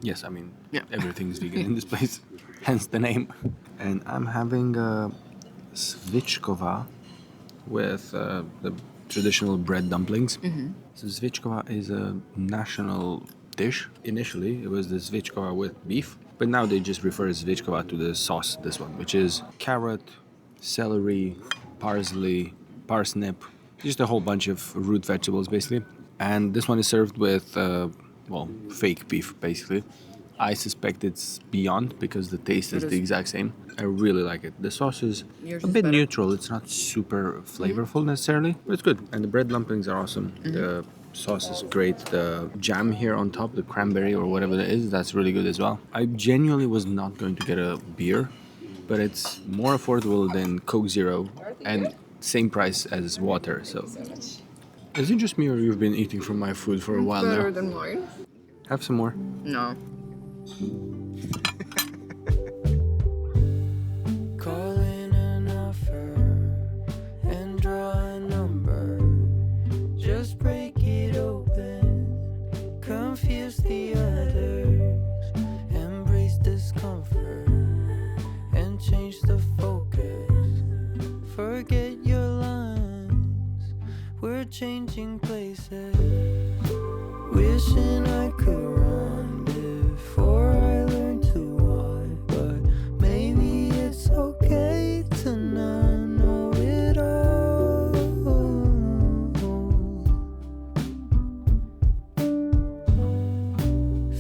Yes, I mean, Yeah. everything's vegan in this place, hence the name. And I'm having svichkova with the traditional bread dumplings. So svichkova is a national dish. Initially, it was the svichkova with beef, but now they just refer svichkova to the sauce, this one, which is carrot, celery, parsley, parsnip, just a whole bunch of root vegetables, basically. And this one is served with, fake beef, basically. I suspect it's beyond because the taste is the exact same. I really like it. The sauce is Yours a is bit better. neutral. It's not super flavorful necessarily, but it's good. And the bread dumplings are awesome. The sauce is great. The jam here on top, the cranberry or whatever that is, that's really good as well. I genuinely was not going to get a beer, but it's more affordable than Coke Zero and same price as water. So, is it just me or you've been eating from my food for a while Better now? than mine. Have some more. No. Call in an offer and draw a number. Just break it open, confuse the others, embrace discomfort and change the focus. Forget your lines, we're changing places. Wishing I could run before I learn to walk, but maybe it's okay to not know it all.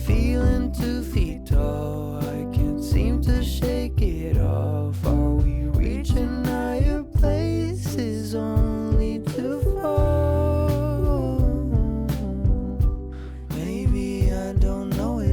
Feeling 2 feet tall, I can't seem to shake it off. Are we reaching higher places only to fall? Maybe I don't know it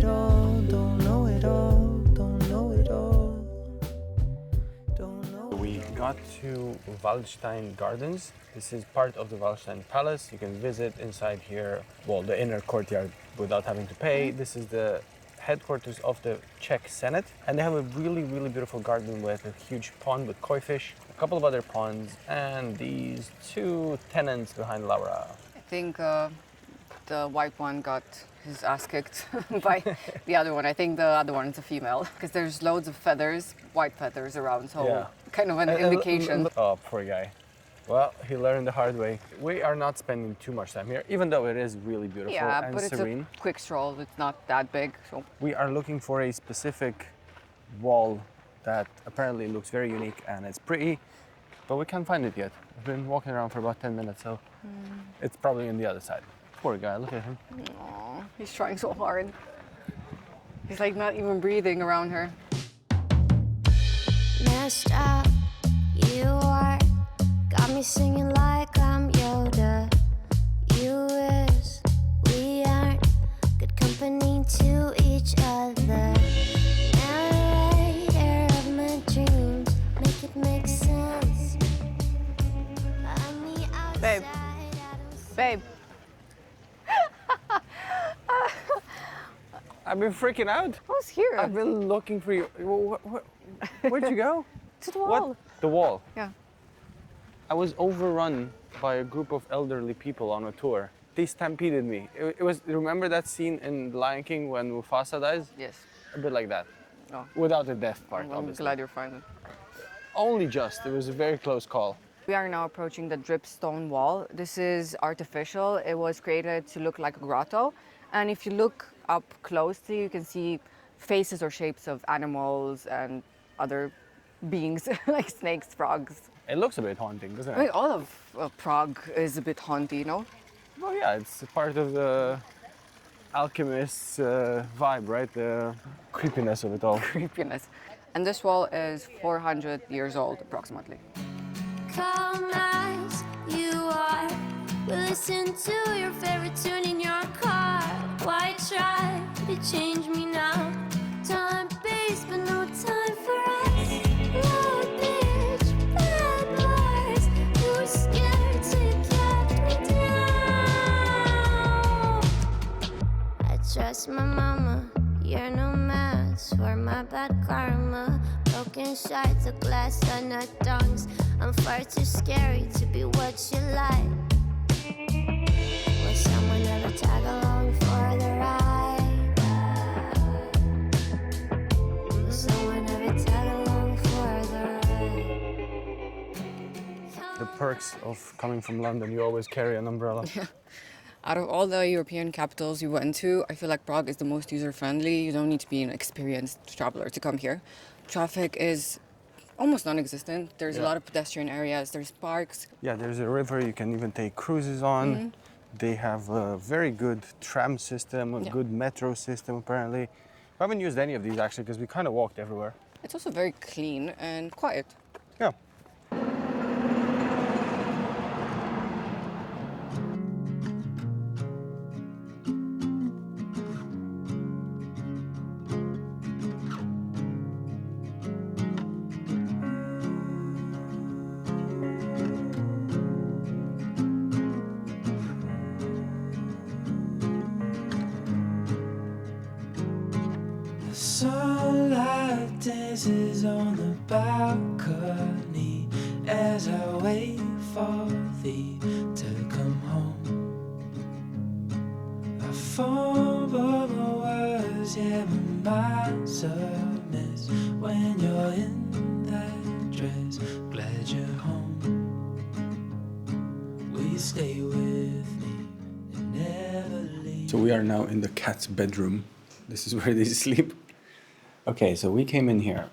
got to Waldstein Gardens. This is part of the Waldstein Palace. You can visit inside here, well, the inner courtyard without having to pay. This is the headquarters of the Czech Senate, and they have a really, really beautiful garden with a huge pond with koi fish, a couple of other ponds, and these two tenants behind Laura. I think the white one got his ass kicked by the other one. I think the other one is a female because there's loads of feathers, white feathers around, so Yeah. kind of an indication. Oh, poor guy. Well, he learned the hard way. We are not spending too much time here, even though it is really beautiful Yeah, and but it's serene. a quick stroll. It's not that big, so We are looking for a specific wall that apparently looks very unique and it's pretty, but we can't find it yet. We've been walking around for about 10 minutes, so it's probably on the other side. Poor guy, look at him. aw, he's trying so hard. He's like not even breathing around her. Messed up, you are. Got me singing like I'm Yoda. You is, we aren't good company to each other. Narrator of my dreams, make it make sense. I'm the Babe. outside, I don't see. Babe, I've been freaking out. who's here? I've been looking for you. Where'd you go? To the wall. What? The wall. Yeah. I was overrun by a group of elderly people on a tour. They stampeded me. It was, remember that scene in The Lion King when Mufasa dies? Yes. A bit like that. Oh. Without the death part, I'm obviously. glad you're fine. Only just. It was a very close call. We are now approaching the dripstone wall. This is artificial. It was created to look like a grotto. And if you look up closely, you can see faces or shapes of animals and other beings like snakes, frogs. It looks a bit haunting, doesn't I mean, it? all of Prague is a bit haunty, you know? Well, yeah, it's part of the alchemist's vibe, right? The creepiness of it all. Creepiness. And this wall is 400 years old, approximately. Calm as you are. We listen to your favorite tune in your car. Why try to change me now? Time based, but no time for us. Loud bitch, bad boys. You were scared, so you kept me down. I trust my mama. You're no match for my bad karma. Broken shards of glass on our tongues. I'm far too scary to be what you like. Will someone ever tag along for the ride? Will someone ever tag along for the ride? The perks of coming from London, you always carry an umbrella. Out of all the European capitals you went to, I feel like Prague is the most user-friendly. You don't need to be an experienced traveler to come here. Traffic is almost non-existent. There's a lot of pedestrian areas, there's parks. Yeah, there's a river you can even take cruises on. They have a very good tram system, a good metro system apparently. We haven't used any of these actually because we kind of walked everywhere. It's also very clean and quiet. Yeah. Sunlight dances on the balcony as I wait for thee to come home. I fumble my words, yeah, my mind's a mess when you're in that dress. Glad you're home. Will you stay with me and never leave? So we are now in the cat's bedroom. This is where they sleep. Okay, so we came in here.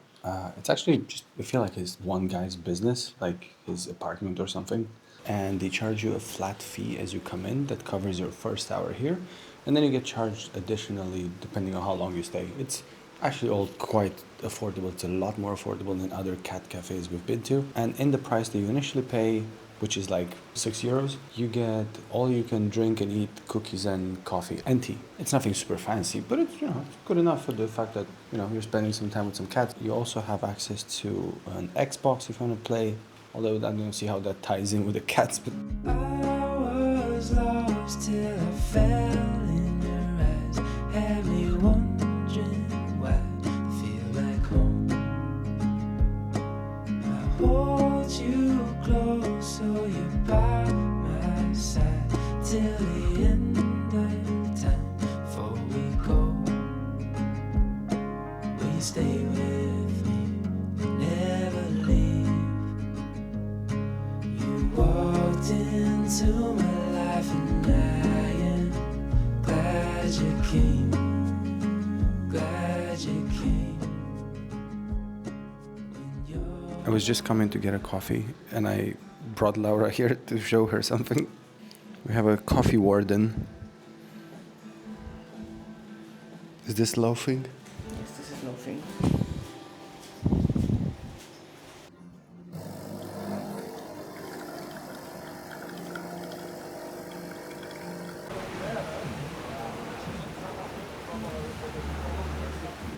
It's actually just, I feel like it's one guy's business, like his apartment or something. And they charge you a flat fee as you come in that covers your first hour here. And then you get charged additionally depending on how long you stay. It's actually all quite affordable. It's a lot more affordable than other cat cafes we've been to. And in the price that you initially pay which is like €6, you get all you can drink and eat cookies and coffee and tea. It's nothing super fancy, but it's, you know, it's good enough for the fact that, you know, you're spending some time with some cats. You also have access to an Xbox if you want to play, although I don't see how that ties in with the cats. But I was lost till I fell in your eyes. Had me wondering why I feel like home. I hold you close so you're by my side till the end of time. Before we go, will you stay with me? Never leave. You walked into my life and I am glad you came. Glad you came. When you're I was just coming to get a coffee and I brought Laura here to show her something. We have a coffee warden. Is this loafing? Yes, this is loafing.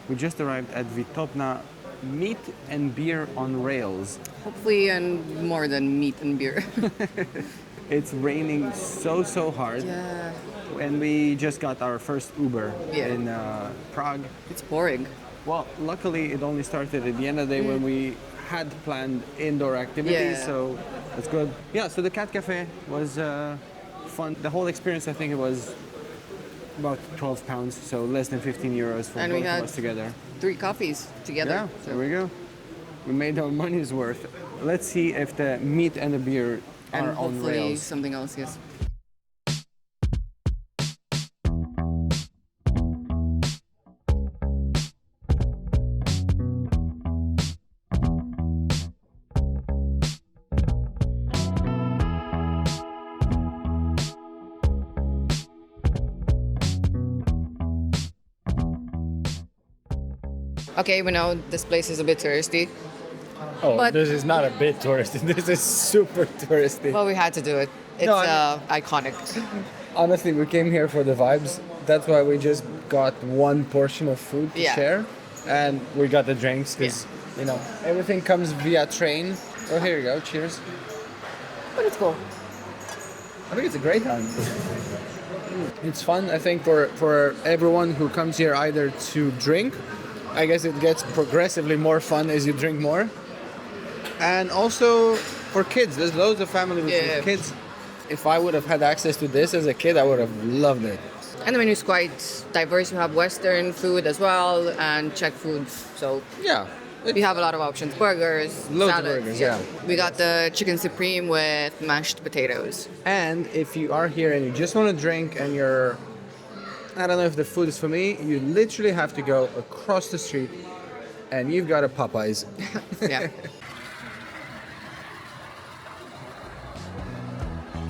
We just arrived at Vltava Meat and Beer on Rails. Hopefully, and more than meat and beer. It's raining so hard. Yeah. And we just got our first Uber Yeah. in Prague. It's boring. Well, luckily it only started at the end of the day when we had planned indoor activities, Yeah. so that's good. Yeah, so the cat cafe was fun. The whole experience, I think it was about £12, so less than €15 for And we both of had us together. 3 coffees together. Yeah, there we go. We made our money's worth. Let's see if the meat and the beer And are on hopefully rails. something else, yes. Okay, we know this place is a bit touristy, Oh, But- this is not a bit touristy. This is super touristy. but we had to do it. It's No, I iconic. Honestly, we came here for the vibes. That's why we just got one portion of food to Yeah. share, and we got the drinks because you know everything comes via train. Oh, here you go. Cheers. But it's cool. I think it's a great time. It's fun. I think for everyone who comes here either to drink. I guess it gets progressively more fun as you drink more. And also for kids, there's loads of family with kids. If I would have had access to this as a kid, I would have loved it. And the menu is quite diverse. You have Western food as well and Czech food. So Yeah. we have a lot of options. Burgers, Loads of salads. burgers, yeah. We got the chicken supreme with mashed potatoes. And if you are here and you just want to drink and you're, I don't know if the food is for me, you literally have to go across the street and you've got a Popeyes. Yeah.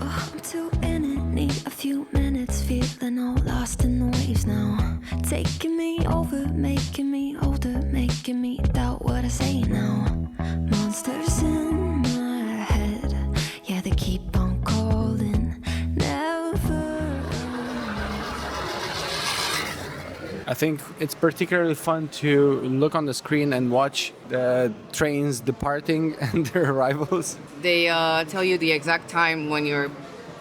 Oh, I'm too in it, need a few minutes, feeling all lost in the waves now. Taking me over, making me older, making me doubt what I say now. Monsters in my head, yeah, they keep on calling, never. I think it's particularly fun to look on the screen and watch the trains departing and their arrivals. They tell you the exact time when your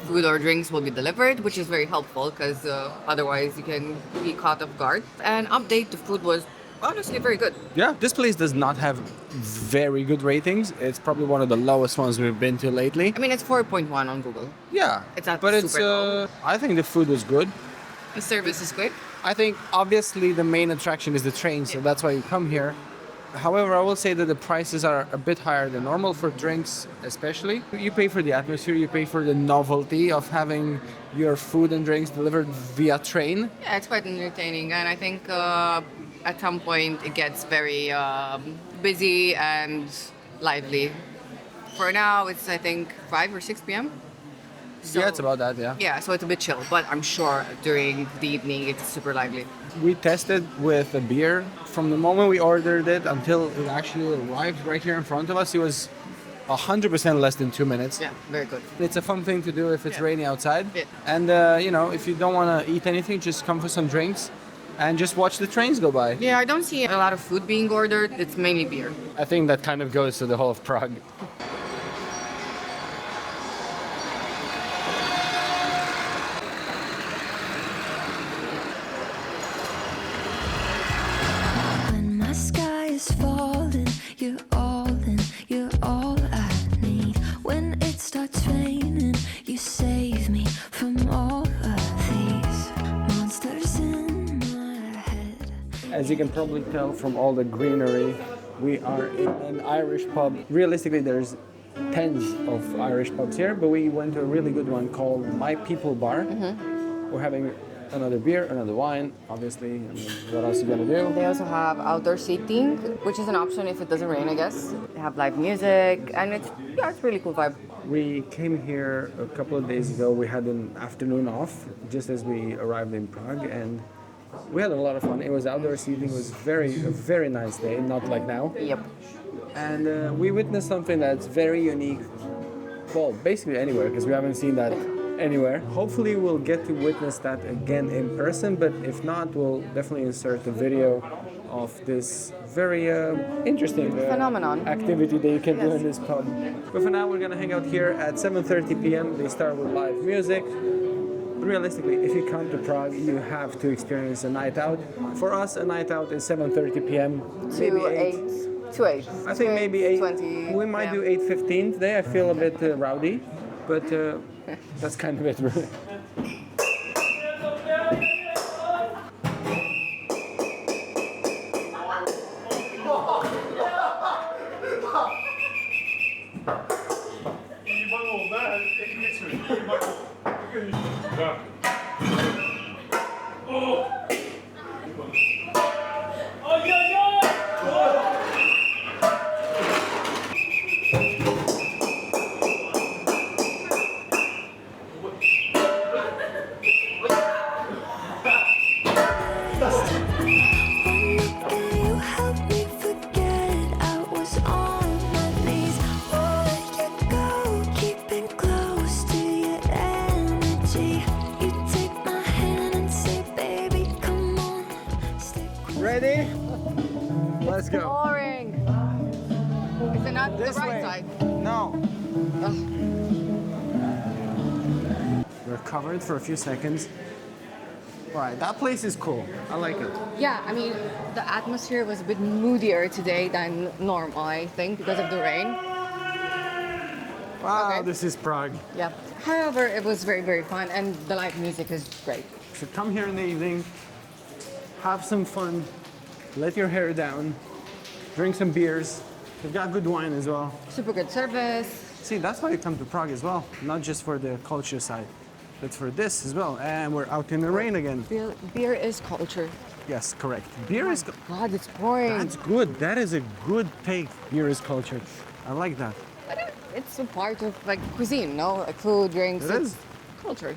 food or drinks will be delivered, which is very helpful because otherwise you can be caught off guard. And update, the food was honestly very good. Yeah, this place does not have very good ratings. It's probably one of the lowest ones we've been to lately. I mean, it's 4.1 on Google. Yeah, It's not but it's. super low. I think the food was good. The service is quick. I think obviously the main attraction is the train, so that's why you come here. However, I will say that the prices are a bit higher than normal for drinks, especially. You pay for the atmosphere, you pay for the novelty of having your food and drinks delivered via train. Yeah, it's quite entertaining, and I think at some point it gets very busy and lively. For now, it's I think 5 or 6 p.m. So, Yeah, it's about that, yeah. Yeah, so it's a bit chill, but I'm sure during the evening it's super lively. We tested with a beer. From the moment we ordered it until it actually arrived right here in front of us, it was 100% less than 2 minutes. Yeah, very good. It's a fun thing to do if it's rainy outside. Yeah. And, you know, if you don't want to eat anything, just come for some drinks and just watch the trains go by. Yeah, I don't see a lot of food being ordered. It's mainly beer. I think that kind of goes to the whole of Prague. When my sky is falling, you're all in, you're all I need. When it starts raining, you save me from all of these monsters in my head. As you can probably tell from all the greenery, we are in an Irish pub. Realistically, there's tens of Irish pubs here, but we went to a really good one called My People Bar. We're having another beer, another wine, obviously. I mean, what else are you gonna do? They also have outdoor seating, which is an option if it doesn't rain, I guess. They have live music, and it's really cool vibe. We came here a couple of days ago. We had an afternoon off just as we arrived in Prague, and we had a lot of fun. It was outdoor seating. It was a very nice day, not like now. Yep. And we witnessed something that's very unique. Well, basically anywhere, because we haven't seen that anywhere. Hopefully we'll get to witness that again in person, but if not, we'll definitely insert a video of this very interesting Phenomenon. activity that you can do Yes. in this pub. But for now, we're gonna hang out here at 7:30 p.m. They start with live music. Realistically, if you come to Prague, you have to experience a night out. For us, a night out is 7:30 p.m. maybe To 8. To 8. I think maybe 8. 20. We might yeah. do 8:15 today. I feel a bit rowdy, but that's kind of it, really. Can you help me forget I was on my knees? Where you go, keeping close to your energy. You take my hand and say, baby, come on, stick with Ready? Let's go. Boring. Is it not This the right way. side? No. We're covered for a few seconds. All right, that place is cool. I like it. Yeah, I mean, the atmosphere was a bit moodier today than normal, I think, because of the rain. Wow, Okay. this is Prague. Yeah. However, it was very fun, and the live music is great. So come here in the evening, have some fun, let your hair down, drink some beers. They've got good wine as well. Super good service. See, that's why you come to Prague as well, not just for the culture side, but for this as well. And we're out in the rain again. Beer is culture. Yes, correct. Beer is... God, it's boring. That's good. That is a good take. Beer is culture. I like that. It's a part of like cuisine, no? Like food, drinks. It it's is. culture.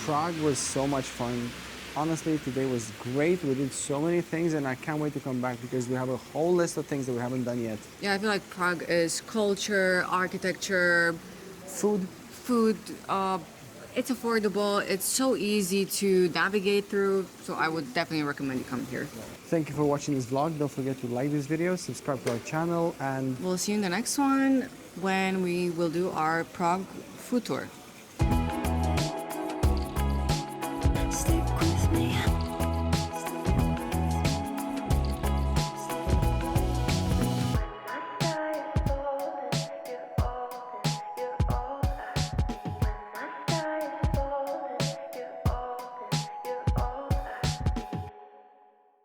Prague was so much fun. Honestly, today was great. We did so many things, and I can't wait to come back because we have a whole list of things that we haven't done yet. Yeah, I feel like Prague is culture, architecture, Food. food. It's affordable. It's so easy to navigate through. So I would definitely recommend you come here. Thank you for watching this vlog. Don't forget to like this video, subscribe to our channel, and We'll see you in the next one when we will do our Prague food tour.